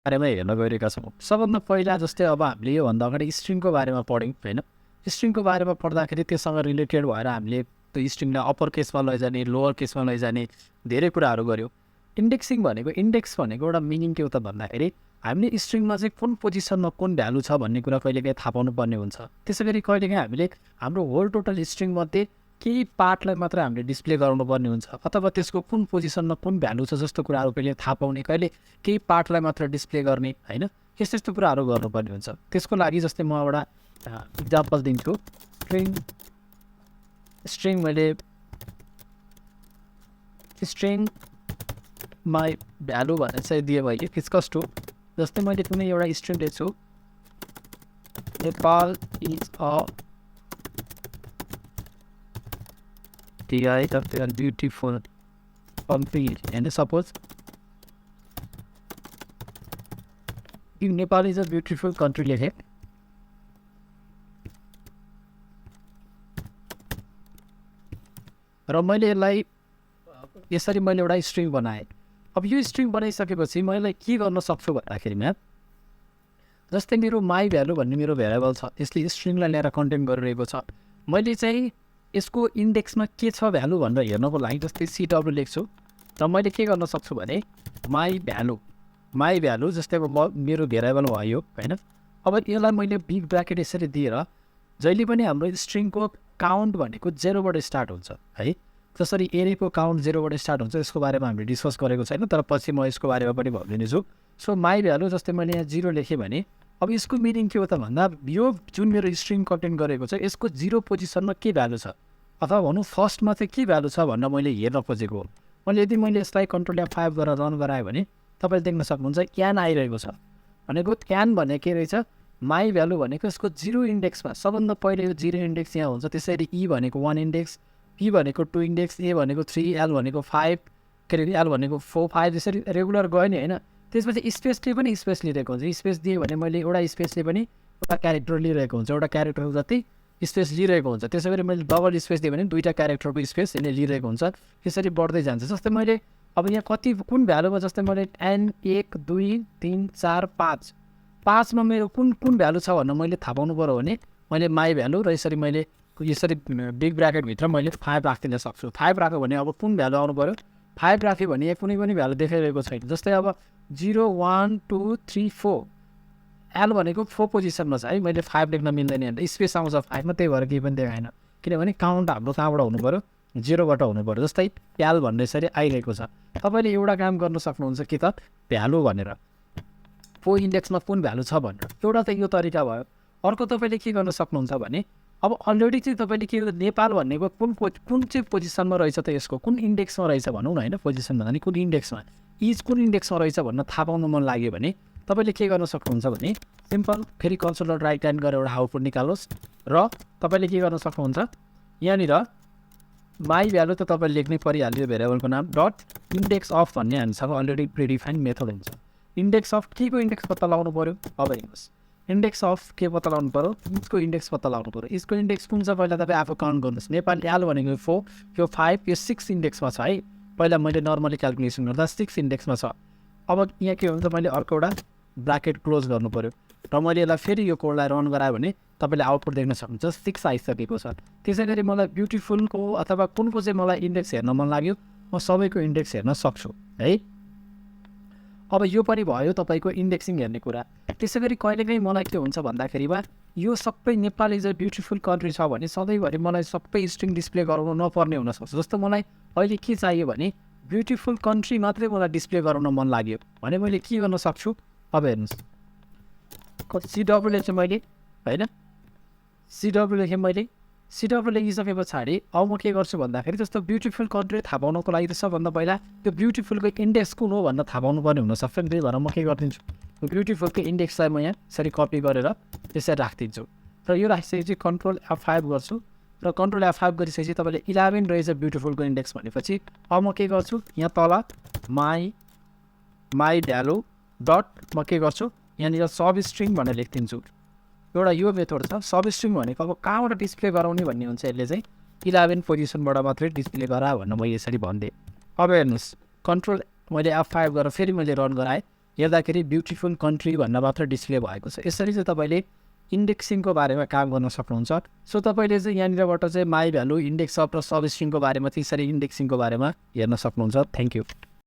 बारेमा हेर्न गइरहेका छौँ। सबभन्दा पहिला जस्तै अब हामीले योभन्दा अगाडि स्ट्रिङको बारेमा पढ्यौँ होइन। स्ट्रिङको बारेमा पढ्दाखेरि त्योसँग रिलेटेड भएर हामीले त्यो स्ट्रिङलाई अप्पर केसमा लैजाने, लोवर केसमा लैजाने धेरै कुराहरू गऱ्यौँ। इन्डेक्स भनेको एउटा मिनिङ के हो त भन्दाखेरि हामीले स्ट्रिङमा चाहिँ कुन पोजिसनमा कुन भ्यालु छ भन्ने कुरा कहिलेकाहीँ थाहा पाउनु पर्ने हुन्छ। त्यसै गरी कहिलेकाहीँ हामीले हाम्रो होल टोटल स्ट्रिङमध्ये केही पार्टलाई मात्र हामीले डिस्प्ले गराउनुपर्ने हुन्छ, अथवा त्यसको कुन पोजिसनमा कुन भ्यालु छ जस्तो कुराहरू कहिले थाहा पाउने, कहिले केही पार्टलाई मात्र डिस्प्ले गर्ने होइन, यस्तो कुराहरू गर्नुपर्ने हुन्छ। त्यसको लागि जस्तै म एउटा इक्जाम्पल दिन्छु। मैले स्ट्रिङमा भ्यालु भनेर चाहिँ दिएँ मैले फिस्कस टु। जस्तै मैले कुनै एउटा स्ट्रिङ दिएछु, Nepal is a beautiful country होइन। Suppose Nepal is a beautiful country लेखेँ। र मैले यसलाई यसरी मैले एउटा स्ट्रिङ बनाएँ। अब यो स्ट्रिङ बनाइसकेपछि मैले के गर्न सक्छु भन्दाखेरिमा जस्तै मेरो माई भ्यालु भन्ने मेरो भेरिएबल छ, यसले स्ट्रिङलाई ल्याएर कन्टेन गरिरहेको छ। मैले चाहिँ यसको इन्डेक्समा के छ भ्यालु भनेर हेर्नको लागि जस्तै CW लेख्छु र मैले के गर्न सक्छु भने माई भ्यालु जस्तै अब मेरो भेरिएबल भयो होइन। अब यसलाई मैले बिग ब्राकेट यसरी दिएर जहिले पनि हाम्रो स्ट्रिङको काउन्ट भनेको 0बाट स्टार्ट हुन्छ है। जसरी एरेको काउन्ट 0बाट स्टार्ट हुन्छ, यसको बारेमा हामीले डिस्कस गरेको छैन, तर पछि म यसको बारेमा पनि भनिदिनेछु। सो माई भ्यालु जस्तै मैले यहाँ 0 लेखेँ भने अब यसको मिनिङ के हो त भन्दा यो जुन मेरो स्ट्रिङ कन्टेन गरेको छ यसको 0 पोजिसनमा के भ्यालु छ, अथवा भनौँ फर्स्टमा चाहिँ के भ्यालु छ भनेर मैले हेर्न खोजेको हो। यदि मैले यसलाई कन्ट्रोल F5 गरेर रन गराएँ भने तपाईँले देख्न सक्नुहुन्छ क्यान आइरहेको छ। भनेको क्यान भने के रहेछ, माई भ्यालु भनेको यसको 0 इन्डेक्समा सबभन्दा पहिले यो 0 इन्डेक्स यहाँ हुन्छ। त्यसरी E भनेको 1 इन्डेक्स, P भनेको 2 इन्डेक्स, A भनेको 3, L भनेको 5, L भनेको 4, 5 यसरी रेगुलर गयो नि होइन। त्यसपछि स्पेसले पनि स्पेस लिइरहेको हुन्छ। स्पेस दिएँ भने मैले एउटा स्पेसले पनि एउटा क्यारेक्टर लिइरहेको हुन्छ, एउटा क्यारेक्टर जति स्पेस लिइरहेको हुन्छ। त्यसै गरी मैले डबल स्पेस दिएँ भने दुईवटा क्यारेक्टरको स्पेस यसले लिइरहेको हुन्छ। त्यसरी बढ्दै जान्छ। जस्तै मैले अब यहाँ कुन भ्यालुमा जस्तै मैले N 1 2 3 4 5 5मा मेरो कुन भ्यालु छ भनेर मैले थाहा पाउनु पऱ्यो भने मैले माई भ्यालु र यसरी बिग ब्राकेटभित्र मैले 5 राखिदिन सक्छु। 5 राख्यो भने अब कुन भ्यालु आउनु पऱ्यो, 5 राख्यो भने यहाँ कुनै पनि भ्यालु देखाइरहेको छैन। जस्तै अब 0 1 2 3 4 L भनेको 4 पोजिसनमा छ है। मैले 5 लेख्न मिल्दैन, स्पेस आउँछ 5मा, त्यही भएर केही पनि देखाएन। किनभने काउन्ट हाम्रो कहाँबाट हुनु पऱ्यो, 0बाट हुनु पऱ्यो। जस्तै L भन्ने यसरी आइरहेको छ। तपाईँले एउटा काम गर्न सक्नुहुन्छ कि त भ्यालु भनेर 4 इन्डेक्समा कुन भ्यालु छ भनेर, एउटा त यो तरिका भयो। अर्को तपाईँले के गर्न सक्नुहुन्छ भने अब अलरेडी चाहिँ तपाईँले के नेपाल भन्नेको कुन चाहिँ पोजिसनमा रहेछ त, यसको कुन इन्डेक्समा रहेछ भनौँ न होइन, पोजिसन भन्दा नि कुन इन्डेक्समा, कुन इन्डेक्समा रहेछ भन्न थाहा पाउनु मन लाग्यो भने तपाईँले के गर्न सक्नुहुन्छ भने सिम्पल फेरि कन्सोल राइट ह्यान्ड गरेर एउटा आउटपुट निकालोस् र तपाईँले के गर्न सक्नुहुन्छ यहाँनिर माई भ्यालु त तपाईँले लेख्नै परिहाल्यो भेरिएबलको नाम डट इन्डेक्स अफ भन्ने हामीसँग अलरेडी प्रिडिफाइन्ड मेथड हुन्छ। इन्डेक्स अफ के को इन्डेक्स पत्ता लगाउनु पऱ्यो, अब हेर्नुहोस् इन्डेक्स अफ के पत्ता लगाउनु पऱ्यो, इसको इन्डेक्स पत्ता लगाउनु पऱ्यो। यसको इन्डेक्स कुन छ पहिला तपाईँ आफू काउन्ट गर्नुहोस्। नेपाली L भनेको 4, यो 5, यो 6 इन्डेक्समा छ है। पहिला मैले नर्मली क्यालकुलेसन गर्दा 6 इन्डेक्समा छ। अब यहाँ के हुन्छ, मैले अर्को एउटा ब्राकेट क्लोज गर्नु पऱ्यो र मैले यसलाई फेरि यो कोडलाई रन गरायो भने तपाईँले आउटपुट देख्न सक्नुहुन्छ 6 आइसकेको छ। त्यसै गरी मलाई ब्युटिफुलको अथवा कुनको चाहिँ मलाई इन्डेक्स हेर्न मन लाग्यो, म सबैको इन्डेक्स हेर्न सक्छु है। अब यो पनि भयो तपाईँको इन्डेक्सिङ हेर्ने कुरा। त्यसै गरी कहिलेकाहीँ मलाई के हुन्छ भन्दाखेरि यो सबै Nepal is a beautiful country छ भने सधैँभरि मलाई सबै स्ट्रिङ डिस्प्ले गराउनु नपर्ने हुनसक्छ। जस्तो मलाई अहिले के चाहियो भने ब्युटिफुल कन्ट्री मात्रै मलाई डिस्प्ले गराउन मन लाग्यो भने मैले के गर्न सक्छु। अब हेर्नुहोस् CW लेखेँ मैले होइन, CW लेखेँ मैले। CW लेखिसके पछाडि अब म के गर्छु भन्दाखेरि जस्तो ब्युटिफुल कन्ट्री थाहा पाउनको लागि त सबभन्दा पहिला त्यो ब्युटिफुलको इन्डेक्स कुन हो भनेर थाहा पाउनु पर्ने हुनसक्छ नि। त्यही भएर म के गरिदिन्छु, ब्युटिफुलको इन्डेक्सलाई म यहाँ यसरी कपी गरेर त्यसरी राखिदिन्छु र यो राखिसकेपछि कन्ट्रोल F5 गर्छु र कन्ट्रोल F5 गरिसकेपछि तपाईँले 11 रहेछ ब्युटिफुलको इन्डेक्स भनेपछि अब म के गर्छु, यहाँ तल माई भ्यालु डट म के गर्छु यहाँनिर सब स्ट्रिङ भनेर लेखिदिन्छु। एउटा यो मेथड छ सब स्ट्रिङ भनेको अब कहाँबाट डिस्प्ले गराउने भन्ने हुन्छ। यसले चाहिँ 11 पोजिसनबाट मात्रै डिस्प्ले गरा भनेर म यसरी भनिदिएँ। अब हेर्नुहोस् कन्ट्रोल मैले F5 गरेर फेरि मैले रन गराएँ हेर्दाखेरि ब्युटिफुल कन्ट्री भनेर मात्र डिस्प्ले भएको छ। यसरी चाहिँ तपाईँले इन्डेक्सिङको बारेमा काम गर्न सक्नुहुन्छ। सो तपाईँले चाहिँ यहाँनिरबाट चाहिँ माई भ्यालु, इन्डेक्स अफ र सब स्ट्रिङको बारेमा, त्यसरी इन्डेक्सिङको बारेमा हेर्न सक्नुहुन्छ। Thank you.